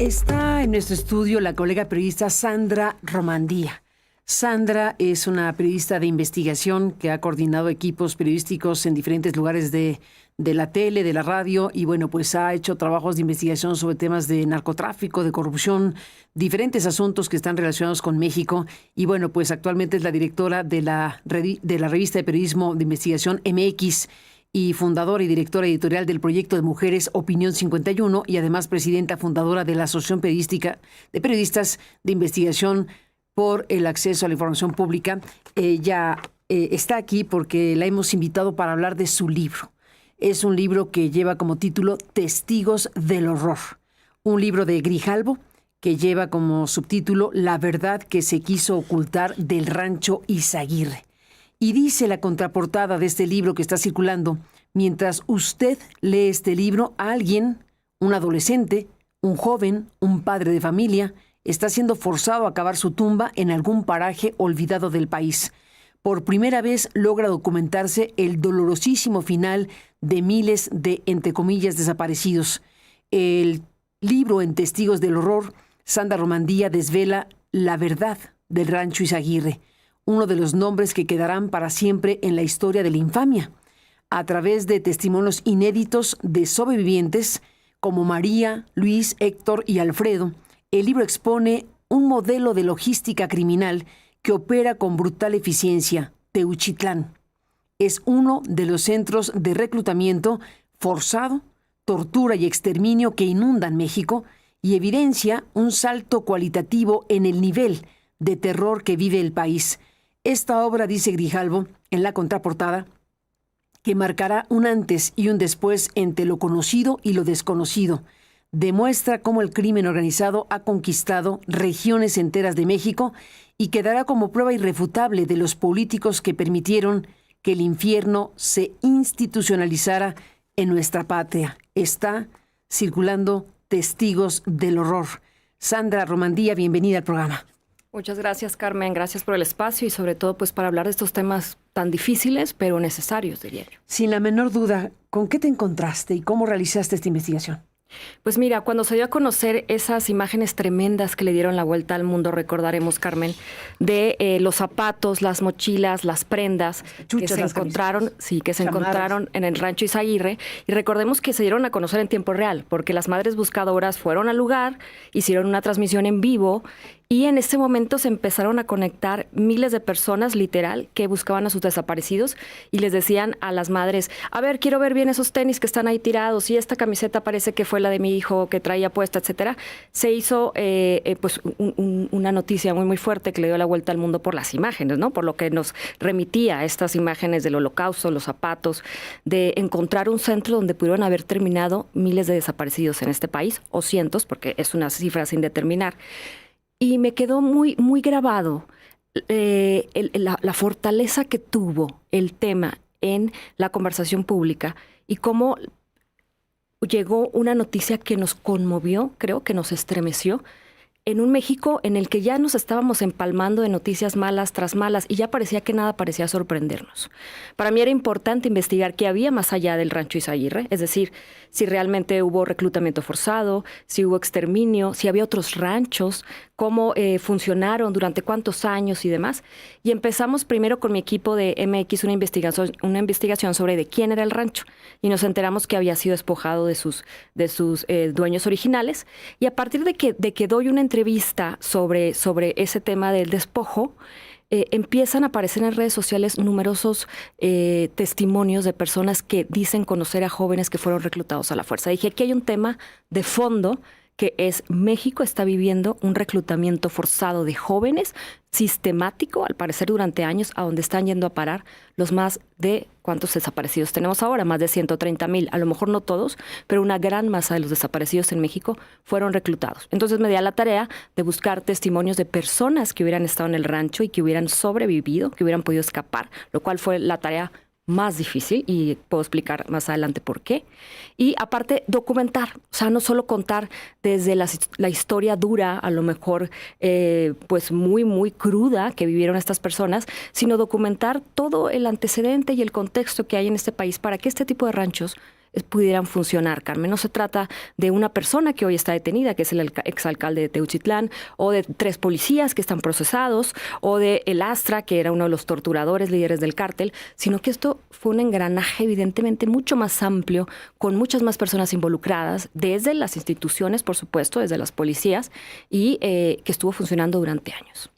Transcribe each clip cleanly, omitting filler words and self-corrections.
Está en nuestro estudio la colega periodista Sandra Romandía. Sandra es una periodista de investigación que ha coordinado equipos periodísticos en diferentes lugares de la tele, de la radio, y bueno, pues ha hecho trabajos de investigación sobre temas de narcotráfico, de corrupción, diferentes asuntos que están relacionados con México. Y bueno, pues actualmente es la directora de la revista de periodismo de investigación MX y fundadora y directora editorial del proyecto de mujeres Opinión 51, y además presidenta fundadora de la Asociación Periodística de Periodistas de Investigación por el Acceso a la Información Pública. Ella está aquí porque la hemos invitado para hablar de su libro. Es un libro que lleva como título Testigos del Horror, un libro de Grijalbo que lleva como subtítulo La verdad que se quiso ocultar del Rancho Izaguirre. Y dice la contraportada de este libro que está circulando: mientras usted lee este libro, alguien, un adolescente, un joven, un padre de familia, está siendo forzado a cavar su tumba en algún paraje olvidado del país. Por primera vez logra documentarse el dolorosísimo final de miles de, entre comillas, desaparecidos. El libro En Testigos del Horror, Sandra Romandía desvela la verdad del Rancho Izaguirre, uno de los nombres que quedarán para siempre en la historia de la infamia. A través de testimonios inéditos de sobrevivientes como María, Luis, Héctor y Alfredo, el libro expone un modelo de logística criminal que opera con brutal eficiencia. Teuchitlán es uno de los centros de reclutamiento forzado, tortura y exterminio que inundan México, y evidencia un salto cualitativo en el nivel de terror que vive el país. Esta obra, dice Grijalbo en la contraportada, que marcará un antes y un después entre lo conocido y lo desconocido, demuestra cómo el crimen organizado ha conquistado regiones enteras de México y quedará como prueba irrefutable de los políticos que permitieron que el infierno se institucionalizara en nuestra patria. Está circulando Testigos del Horror. Sandra Romandía, bienvenida al programa. Muchas gracias, Carmen. Gracias por el espacio y sobre todo pues para hablar de estos temas tan difíciles pero necesarios, diría yo. Sin la menor duda, ¿con qué te encontraste y cómo realizaste esta investigación? Pues mira, cuando se dio a conocer esas imágenes tremendas que le dieron la vuelta al mundo, recordaremos, Carmen, de los zapatos, las mochilas, las prendas que se encontraron, encontraron en el Rancho Izaguirre, y recordemos que se dieron a conocer en tiempo real, porque las madres buscadoras fueron al lugar, hicieron una transmisión en vivo, y en ese momento se empezaron a conectar miles de personas, literal, que buscaban a sus desaparecidos y les decían a las madres: a ver, quiero ver bien esos tenis que están ahí tirados, y esta camiseta parece que fue la de mi hijo que traía puesta, etcétera. Se hizo una noticia muy, muy fuerte que le dio la vuelta al mundo por las imágenes, ¿no? Por lo que nos remitía a estas imágenes del Holocausto, los zapatos, de encontrar un centro donde pudieron haber terminado miles de desaparecidos en este país, o cientos, porque es una cifra sin determinar. Y me quedó muy, muy grabado la fortaleza que tuvo el tema en la conversación pública y cómo llegó una noticia que nos conmovió, creo que nos estremeció, en un México en el que ya nos estábamos empalmando de noticias malas tras malas y ya parecía que nada parecía sorprendernos. Para mí era importante investigar qué había más allá del Rancho Izaguirre, es decir, si realmente hubo reclutamiento forzado, si hubo exterminio, si había otros ranchos, cómo funcionaron, durante cuántos años y demás. Y empezamos primero con mi equipo de MX una investigación sobre de quién era el rancho, y nos enteramos que había sido despojado de sus dueños originales, y a partir de que doy una entrevista sobre ese tema del despojo, empiezan a aparecer en redes sociales numerosos testimonios de personas que dicen conocer a jóvenes que fueron reclutados a la fuerza. Dije, aquí hay un tema de fondo, que es: México está viviendo un reclutamiento forzado de jóvenes sistemático, al parecer durante años, a donde están yendo a parar los más de, ¿cuántos desaparecidos tenemos ahora? Más de 130,000, a lo mejor no todos, pero una gran masa de los desaparecidos en México fueron reclutados. Entonces me di a la tarea de buscar testimonios de personas que hubieran estado en el rancho y que hubieran sobrevivido, que hubieran podido escapar, lo cual fue la tarea más difícil, y puedo explicar más adelante por qué. Y aparte, documentar, o sea, no solo contar desde la historia dura, a lo mejor pues muy, muy cruda que vivieron estas personas, sino documentar todo el antecedente y el contexto que hay en este país para que este tipo de ranchos pudieran funcionar, Carmen. No se trata de una persona que hoy está detenida, que es el exalcalde de Teuchitlán, o de 3 policías que están procesados, o de El Astra, que era uno de los torturadores líderes del cártel, sino que esto fue un engranaje evidentemente mucho más amplio, con muchas más personas involucradas, desde las instituciones, por supuesto, desde las policías, y que estuvo funcionando durante años.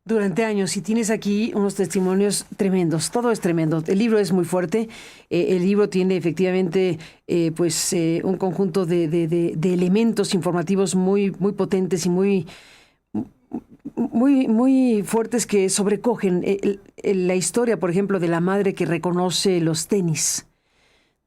Durante años, y tienes aquí unos testimonios tremendos, todo es tremendo. El libro es muy fuerte, el libro tiene efectivamente un conjunto de elementos informativos muy potentes y muy fuertes que sobrecogen la historia, por ejemplo, de la madre que reconoce los tenis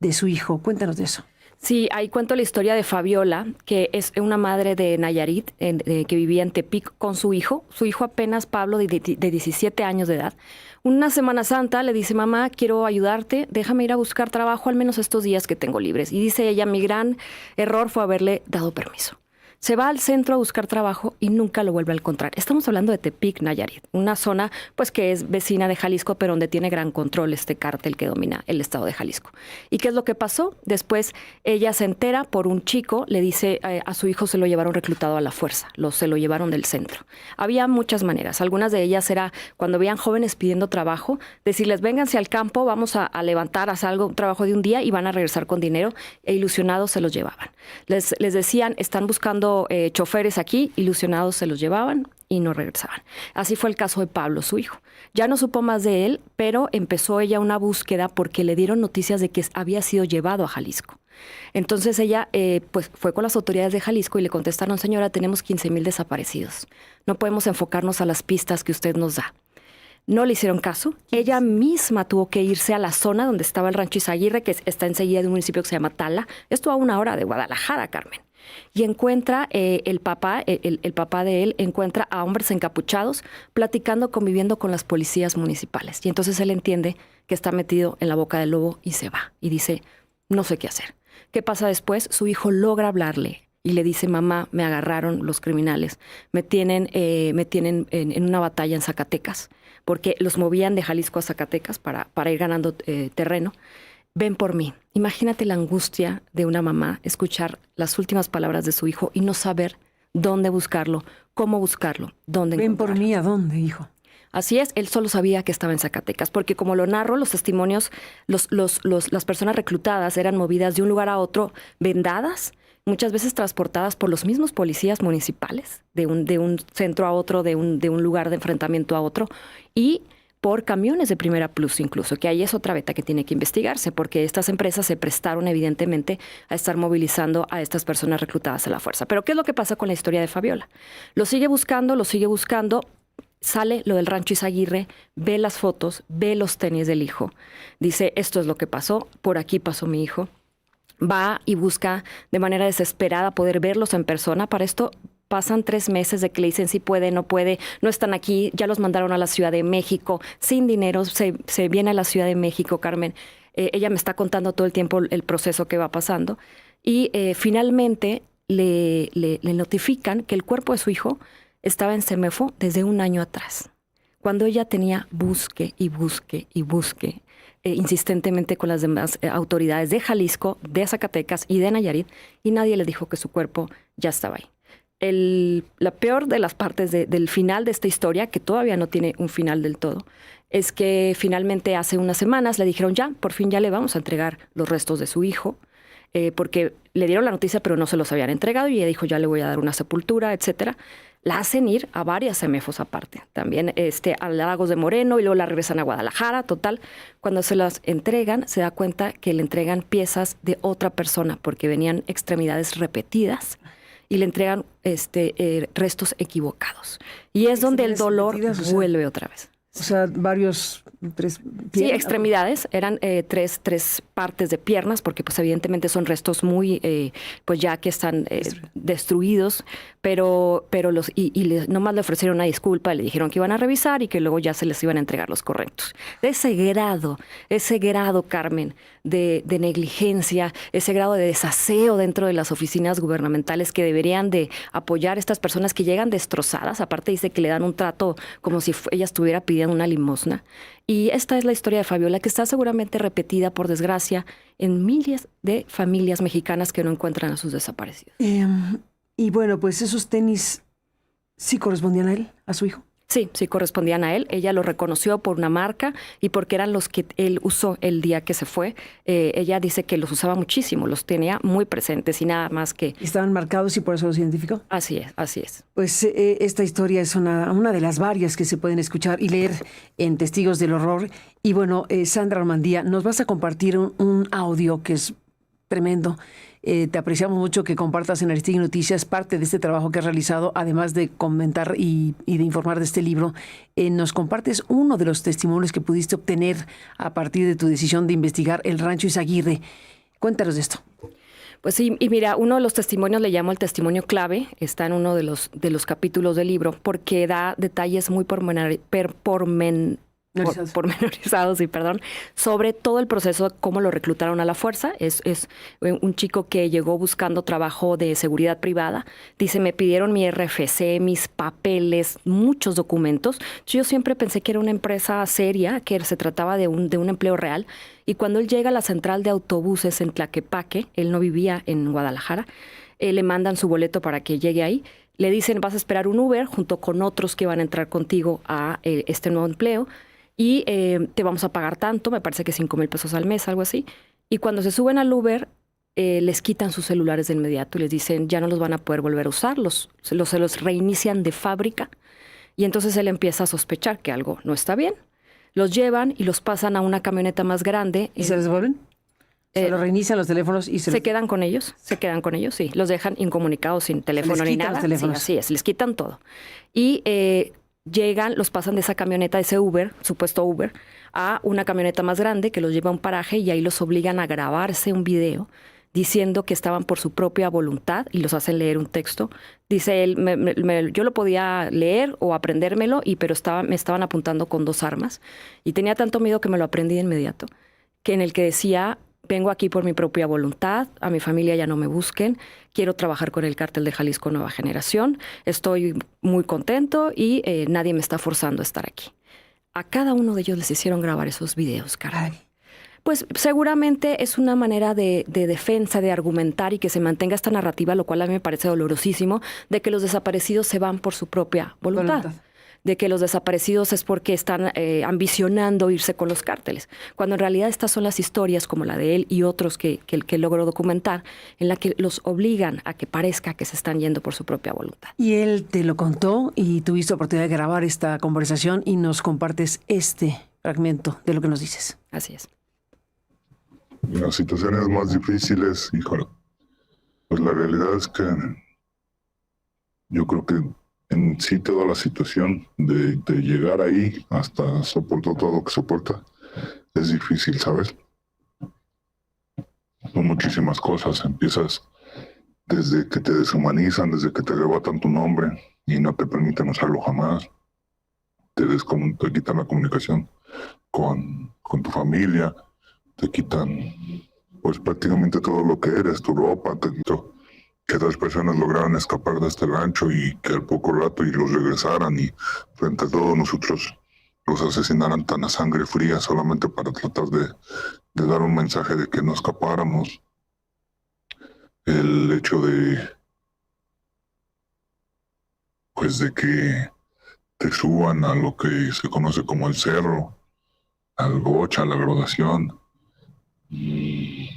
de su hijo. Cuéntanos de eso. Sí, ahí cuento la historia de Fabiola, que es una madre de Nayarit, que vivía en Tepic con su hijo apenas Pablo, de 17 años de edad. Una Semana Santa le dice: mamá, quiero ayudarte, déjame ir a buscar trabajo al menos estos días que tengo libres. Y dice ella: mi gran error fue haberle dado permiso. Se va al centro a buscar trabajo y nunca lo vuelve a encontrar. Estamos hablando de Tepic, Nayarit, una zona pues que es vecina de Jalisco, pero donde tiene gran control este cártel que domina el estado de Jalisco. ¿Y qué es lo que pasó? Después ella se entera por un chico, le dice a su hijo se lo llevaron reclutado a la fuerza, se lo llevaron del centro. Había muchas maneras. Algunas de ellas era cuando veían jóvenes pidiendo trabajo, decirles: vénganse al campo, vamos a levantar, hacer algo, un trabajo de un día y van a regresar con dinero, e ilusionados se los llevaban. Les decían: están buscando choferes aquí, ilusionados se los llevaban y no regresaban. Así fue el caso de Pablo, su hijo. Ya no supo más de él, pero empezó ella una búsqueda porque le dieron noticias de que había sido llevado a Jalisco. Entonces ella pues fue con las autoridades de Jalisco y le contestaron: señora, tenemos 15,000 desaparecidos. No podemos enfocarnos a las pistas que usted nos da. No le hicieron caso. Ella misma tuvo que irse a la zona donde estaba el rancho Izaguirre, que está enseguida de un municipio que se llama Tala. Esto a 1 hora de Guadalajara, Carmen. Y encuentra el papá de él, encuentra a hombres encapuchados platicando, conviviendo con las policías municipales. Y entonces él entiende que está metido en la boca del lobo y se va. Y dice: no sé qué hacer. ¿Qué pasa después? Su hijo logra hablarle y le dice: mamá, me agarraron los criminales. Me tienen en una batalla en Zacatecas, porque los movían de Jalisco a Zacatecas para ir ganando terreno. Ven por mí. Imagínate la angustia de una mamá escuchar las últimas palabras de su hijo y no saber dónde buscarlo, cómo buscarlo, dónde encontrarlo. Ven por mí, ¿a dónde, hijo? Así es, él solo sabía que estaba en Zacatecas, porque como lo narro, los testimonios, las personas reclutadas eran movidas de un lugar a otro, vendadas, muchas veces transportadas por los mismos policías municipales, de un centro a otro, de un lugar de enfrentamiento a otro, y por camiones de Primera Plus incluso, que ahí es otra beta que tiene que investigarse, porque estas empresas se prestaron evidentemente a estar movilizando a estas personas reclutadas a la fuerza. Pero ¿qué es lo que pasa con la historia de Fabiola? Lo sigue buscando, sale lo del rancho Izaguirre, ve las fotos, ve los tenis del hijo, dice: esto es lo que pasó, por aquí pasó mi hijo. Va y busca de manera desesperada poder verlos en persona. Para esto pasan 3 meses de que le dicen: sí puede, no están aquí, ya los mandaron a la Ciudad de México, sin dinero, se viene a la Ciudad de México, Carmen. Ella me está contando todo el tiempo el proceso que va pasando. Y finalmente le notifican que el cuerpo de su hijo estaba en CEMEFO desde 1 año atrás, cuando ella tenía busque insistentemente con las demás autoridades de Jalisco, de Zacatecas y de Nayarit, y nadie le dijo que su cuerpo ya estaba ahí. La peor de las partes del final de esta historia, que todavía no tiene un final del todo, es que finalmente hace unas semanas le dijeron: ya, por fin ya le vamos a entregar los restos de su hijo, porque le dieron la noticia pero no se los habían entregado, y ella dijo: ya le voy a dar una sepultura, etcétera. La hacen ir a varias CEMEFOs aparte, también a Lagos de Moreno, y luego la regresan a Guadalajara. Total, cuando se las entregan, se da cuenta que le entregan piezas de otra persona, porque venían extremidades repetidas, y le entregan restos equivocados. Y es donde el dolor vuelve otra vez. O sea, varios... Sí, extremidades, eran 3 partes de piernas, porque pues evidentemente son restos muy, pues ya que están destruidos, pero nomás le ofrecieron una disculpa, le dijeron que iban a revisar y que luego ya se les iban a entregar los correctos. Ese grado, Carmen, de negligencia, ese grado de desaseo dentro de las oficinas gubernamentales que deberían de apoyar a estas personas que llegan destrozadas. Aparte dice que le dan un trato como si ella estuviera pidiendo una limosna. Y esta es la historia de Fabiola, que está seguramente repetida, por desgracia, en miles de familias mexicanas que no encuentran a sus desaparecidos. Y bueno, pues esos tenis sí correspondían a él, a su hijo. Sí, sí correspondían a él. Ella lo reconoció por una marca y porque eran los que él usó el día que se fue. Ella dice que los usaba muchísimo, los tenía muy presentes y nada más que... ¿Estaban marcados y por eso los identificó? Así es, así es. Pues esta historia es una de las varias que se pueden escuchar y leer en Testigos del Horror. Y bueno, Sandra Romandía, nos vas a compartir un audio que es tremendo. Te apreciamos mucho que compartas en Aristegui Noticias parte de este trabajo que has realizado, además de comentar y de informar de este libro. Nos compartes uno de los testimonios que pudiste obtener a partir de tu decisión de investigar el Rancho Izaguirre. Cuéntanos de esto. Pues sí, y mira, uno de los testimonios le llamo el testimonio clave, está en uno de los capítulos del libro, porque da detalles muy pormenorizados, sí, perdón, sobre todo el proceso, cómo lo reclutaron a la fuerza. Es un chico que llegó buscando trabajo de seguridad privada. Dice, me pidieron mi RFC, mis papeles, muchos documentos. Yo siempre pensé que era una empresa seria, que se trataba de un empleo real. Y cuando él llega a la central de autobuses en Tlaquepaque, él no vivía en Guadalajara, le mandan su boleto para que llegue ahí. Le dicen, vas a esperar un Uber junto con otros que van a entrar contigo a este nuevo empleo. Y te vamos a pagar tanto, me parece que 5,000 pesos al mes, algo así. Y cuando se suben al Uber, les quitan sus celulares de inmediato y les dicen, ya no los van a poder volver a usar, se los reinician de fábrica. Y entonces él empieza a sospechar que algo no está bien. Los llevan y los pasan a una camioneta más grande. ¿Y se les devuelven? Se los reinician los teléfonos y se quedan con ellos, sí. Los dejan incomunicados, sin teléfono ni nada. Sí, así es, les quitan todo. Y llegan, los pasan de esa camioneta, de ese Uber, supuesto Uber, a una camioneta más grande que los lleva a un paraje y ahí los obligan a grabarse un video diciendo que estaban por su propia voluntad y los hacen leer un texto. Dice él, yo lo podía leer o aprendérmelo, pero me estaban apuntando con 2 armas y tenía tanto miedo que me lo aprendí de inmediato, que en el que decía, vengo aquí por mi propia voluntad, a mi familia ya no me busquen, quiero trabajar con el Cártel de Jalisco Nueva Generación, estoy muy contento y nadie me está forzando a estar aquí. A cada uno de ellos les hicieron grabar esos videos, Carmen. Pues seguramente es una manera de defensa, de argumentar y que se mantenga esta narrativa, lo cual a mí me parece dolorosísimo, de que los desaparecidos se van por su propia voluntad. De que los desaparecidos es porque están ambicionando irse con los cárteles, cuando en realidad estas son las historias como la de él y otros que logró documentar, en la que los obligan a que parezca que se están yendo por su propia voluntad. Y él te lo contó y tuviste oportunidad de grabar esta conversación y nos compartes este fragmento de lo que nos dices. Así es. Las situaciones más difíciles, híjole, pues la realidad es que yo creo que en sí toda la situación de llegar ahí hasta soportar todo lo que soporta es difícil, ¿sabes? Son muchísimas cosas. Empiezas desde que te deshumanizan, desde que te arrebatan tu nombre y no te permiten usarlo jamás. Te quitan la comunicación con tu familia, te quitan pues prácticamente todo lo que eres, tu ropa, que 2 personas lograran escapar de este rancho y que al poco rato y los regresaran y frente a todos nosotros los asesinaran tan a sangre fría solamente para tratar de dar un mensaje de que no escapáramos. El hecho de que te suban a lo que se conoce como el cerro, al gocha, a la graduación, y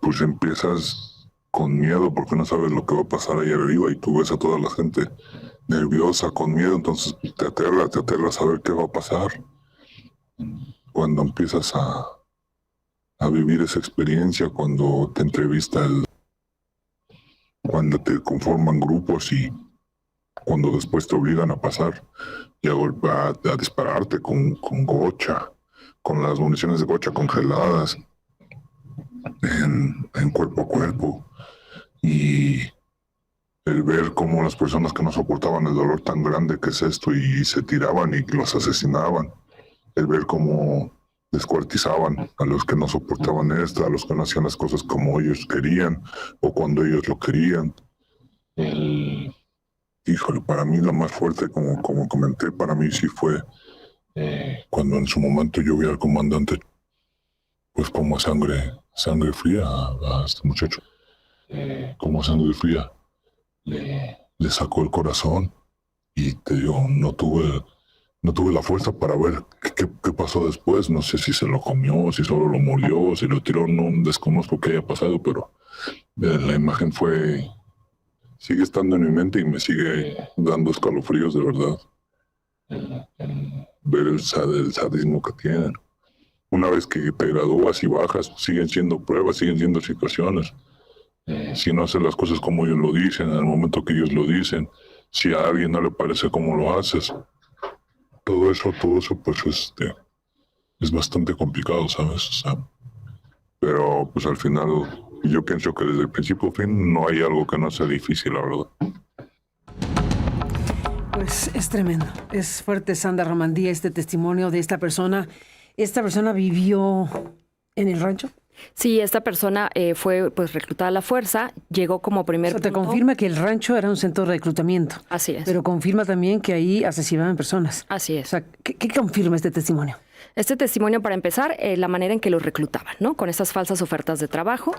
pues empiezas con miedo porque no sabes lo que va a pasar ahí arriba y tú ves a toda la gente nerviosa, con miedo, entonces te aterras a ver qué va a pasar. Cuando empiezas a vivir esa experiencia, cuando te entrevista cuando te conforman grupos y cuando después te obligan a pasar y a dispararte con gocha, con las municiones de gocha congeladas en cuerpo a cuerpo, y el ver cómo las personas que no soportaban el dolor tan grande que es esto y se tiraban y los asesinaban, el ver cómo descuartizaban a los que no soportaban a los que no hacían las cosas como ellos querían o cuando ellos lo querían. Híjole, para mí la más fuerte, como comenté, para mí sí fue cuando en su momento yo vi al comandante pues como sangre fría a este muchacho. Como sangre fría le sacó el corazón y te digo, no tuve la fuerza para ver qué pasó después. No sé si se lo comió, si solo lo murió, si lo tiró, no desconozco qué haya pasado, pero la imagen sigue estando en mi mente y me sigue dando escalofríos de verdad. Ver el sadismo que tienen. Una vez que te gradúas y bajas, siguen siendo pruebas, siguen siendo situaciones. Si no haces las cosas como ellos lo dicen, en el momento que ellos lo dicen, si a alguien no le parece como lo haces, todo eso pues es bastante complicado, ¿sabes? O sea, pero pues al final yo pienso que desde el principio a fin no hay algo que no sea difícil, la verdad. Pues es tremendo, es fuerte, Sandra Romandía, este testimonio de esta persona. ¿Esta persona vivió en el rancho? Sí, esta persona fue pues reclutada a la fuerza, llegó como primer te confirma que el rancho era un centro de reclutamiento. Así es. Pero confirma también que ahí asesinaban personas. Así es. O sea, ¿qué confirma este testimonio? Este testimonio, para empezar, la manera en que los reclutaban, ¿no? Con esas falsas ofertas de trabajo,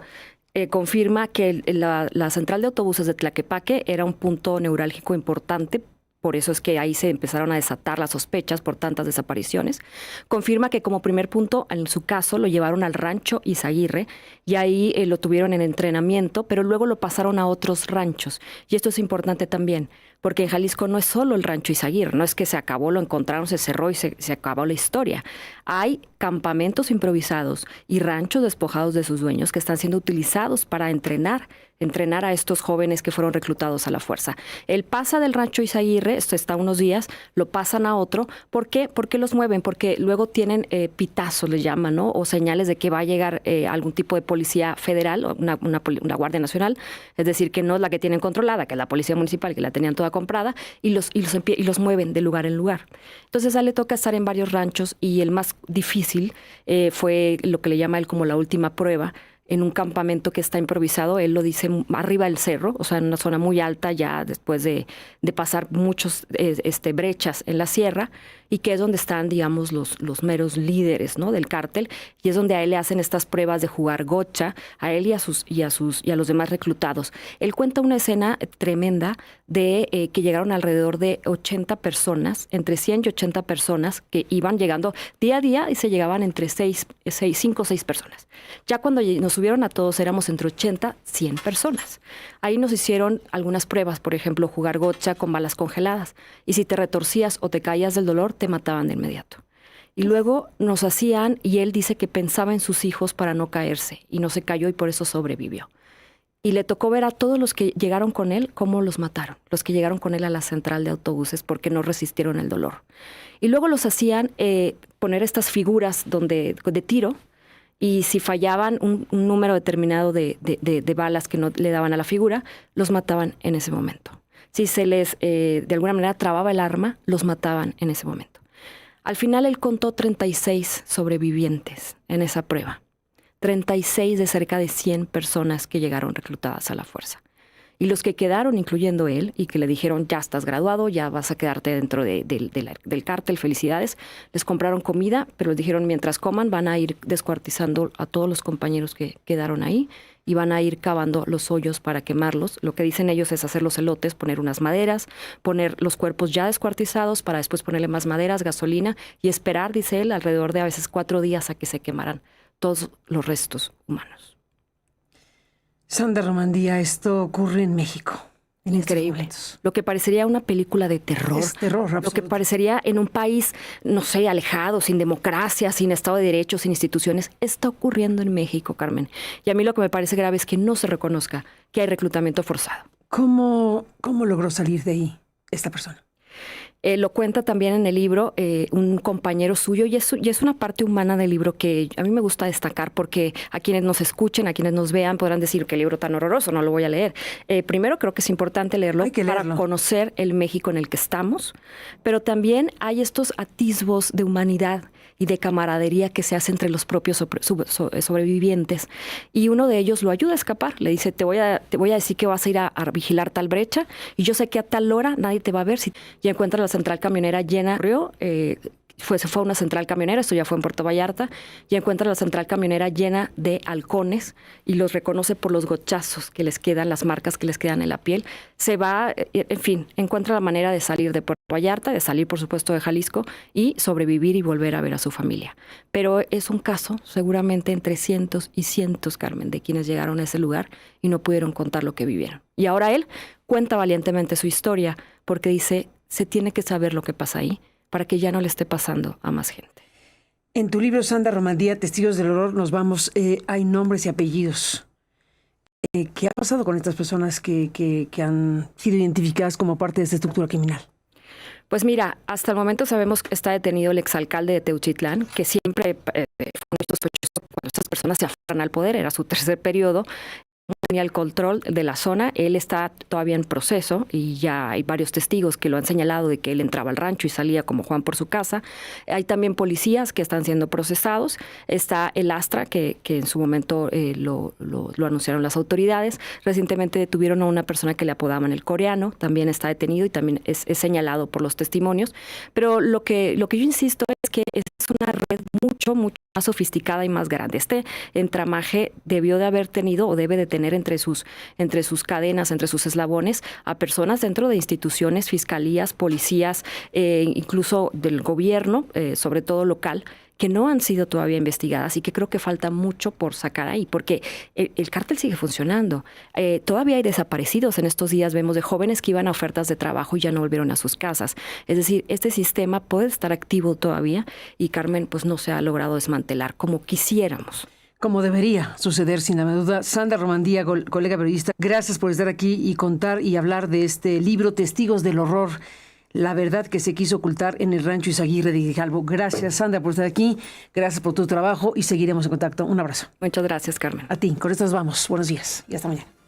confirma que la central de autobuses de Tlaquepaque era un punto neurálgico importante. Por eso es que ahí se empezaron a desatar las sospechas por tantas desapariciones. Confirma que como primer punto, en su caso, lo llevaron al rancho Izaguirre y ahí lo tuvieron en entrenamiento, pero luego lo pasaron a otros ranchos. Y esto es importante también, porque en Jalisco no es solo el rancho Izaguirre, no es que se acabó, lo encontraron, se cerró y se acabó la historia. Hay campamentos improvisados y ranchos despojados de sus dueños que están siendo utilizados para entrenar a estos jóvenes que fueron reclutados a la fuerza. Él pasa del rancho Izaguirre, esto está unos días, lo pasan a otro. ¿Por qué? ¿Por qué los mueven? Porque luego tienen pitazos, les llaman, ¿no? O señales de que va a llegar algún tipo de policía federal, una Guardia Nacional, es decir, que no es la que tienen controlada, que es la policía municipal, que la tenían toda comprada, y los mueven de lugar en lugar. Entonces a él le toca estar en varios ranchos y el más difícil fue lo que le llama él como la última prueba, en un campamento que está improvisado, él lo dice arriba del cerro, o sea, en una zona muy alta ya después de pasar muchos brechas en la sierra, y que es donde están, digamos, los meros líderes, ¿no?, del cártel, y es donde a él le hacen estas pruebas de jugar gocha, a él y a los demás reclutados. Él cuenta una escena tremenda de que llegaron alrededor de 80 personas, entre 100 y 80 personas que iban llegando día a día y se llegaban entre 5 o 6 personas. Ya cuando nos subieron a todos éramos entre 80 y 100 personas. Ahí nos hicieron algunas pruebas, por ejemplo, jugar gocha con balas congeladas, y si te retorcías o te caías del dolor, te mataban de inmediato. Y luego nos hacían, y él dice que pensaba en sus hijos para no caerse, y no se cayó y por eso sobrevivió. Y le tocó ver a todos los que llegaron con él cómo los mataron, los que llegaron con él a la central de autobuses porque no resistieron el dolor. Y luego los hacían poner estas figuras de tiro, y si fallaban un número determinado de balas que no le daban a la figura, los mataban en ese momento. Si se les, de alguna manera, trababa el arma, los mataban en ese momento. Al final él contó 36 sobrevivientes en esa prueba. 36 de cerca de 100 personas que llegaron reclutadas a la fuerza. Y los que quedaron, incluyendo él, y que le dijeron, ya estás graduado, ya vas a quedarte dentro del cártel, felicidades, les compraron comida, pero les dijeron, mientras coman, van a ir descuartizando a todos los compañeros que quedaron ahí y van a ir cavando los hoyos para quemarlos. Lo que dicen ellos es hacer los elotes, poner unas maderas, poner los cuerpos ya descuartizados para después ponerle más maderas, gasolina y esperar, dice él, alrededor de a veces 4 días a que se quemaran todos los restos humanos. Sandra Romandía, esto ocurre en México. Increíble. Lo que parecería una película de terror. Es terror, absoluto. Lo que parecería en un país, no sé, alejado, sin democracia, sin Estado de Derecho, sin instituciones, está ocurriendo en México, Carmen. Y a mí lo que me parece grave es que no se reconozca que hay reclutamiento forzado. ¿Cómo logró salir de ahí esta persona? Lo cuenta también en el libro un compañero suyo y es una parte humana del libro que a mí me gusta destacar porque a quienes nos escuchen, a quienes nos vean, podrán decir qué libro tan horroroso, no lo voy a leer. Primero creo que es importante leerlo para conocer el México en el que estamos, pero también hay estos atisbos de humanidad y de camaradería que se hace entre los propios sobrevivientes. Y uno de ellos lo ayuda a escapar. Le dice, te voy a decir que vas a ir a vigilar tal brecha y yo sé que a tal hora nadie te va a ver. Si ya encuentras la central camionera llena, se fue a una central camionera, esto ya fue en Puerto Vallarta, y encuentra la central camionera llena de halcones y los reconoce por los gochazos que les quedan, las marcas que les quedan en la piel. Se va, en fin, encuentra la manera de salir de Puerto Vallarta, de salir, por supuesto, de Jalisco y sobrevivir y volver a ver a su familia. Pero es un caso, seguramente entre cientos y cientos, Carmen, de quienes llegaron a ese lugar y no pudieron contar lo que vivieron. Y ahora él cuenta valientemente su historia porque dice, se tiene que saber lo que pasa ahí, para que ya no le esté pasando a más gente. En tu libro, Sandra Romandía, Testigos del Horror, nos vamos, hay nombres y apellidos. ¿Qué ha pasado con estas personas que han sido identificadas como parte de esta estructura criminal? Pues mira, hasta el momento sabemos que está detenido el exalcalde de Teuchitlán, que siempre fue muy sospechoso cuando estas personas se aferran al poder, era su tercer periodo. No tenía el control de la zona, él está todavía en proceso y ya hay varios testigos que lo han señalado de que él entraba al rancho y salía como Juan por su casa. Hay también policías que están siendo procesados, está el Astra que en su momento lo anunciaron las autoridades. Recientemente detuvieron a una persona que le apodaban el coreano, también está detenido y también es señalado por los testimonios, pero lo que yo insisto es que es una red mucho más sofisticada y más grande. Este entramaje debió de haber tenido o debe de tener entre sus cadenas, entre sus eslabones, a personas dentro de instituciones, fiscalías, policías, incluso del gobierno, sobre todo local, que no han sido todavía investigadas y que creo que falta mucho por sacar ahí, porque el cártel sigue funcionando. Todavía hay desaparecidos. En estos días vemos de jóvenes que iban a ofertas de trabajo y ya no volvieron a sus casas. Es decir, este sistema puede estar activo todavía y, Carmen, pues no se ha logrado desmantelar como quisiéramos. Como debería suceder, sin la duda. Sandra Romandía, colega periodista, gracias por estar aquí y contar y hablar de este libro, Testigos del Horror, la verdad que se quiso ocultar en el rancho Izaguirre de Grijalvo. Gracias, Sandra, por estar aquí. Gracias por tu trabajo y seguiremos en contacto. Un abrazo. Muchas gracias, Carmen. A ti. Con esto nos vamos. Buenos días y hasta mañana.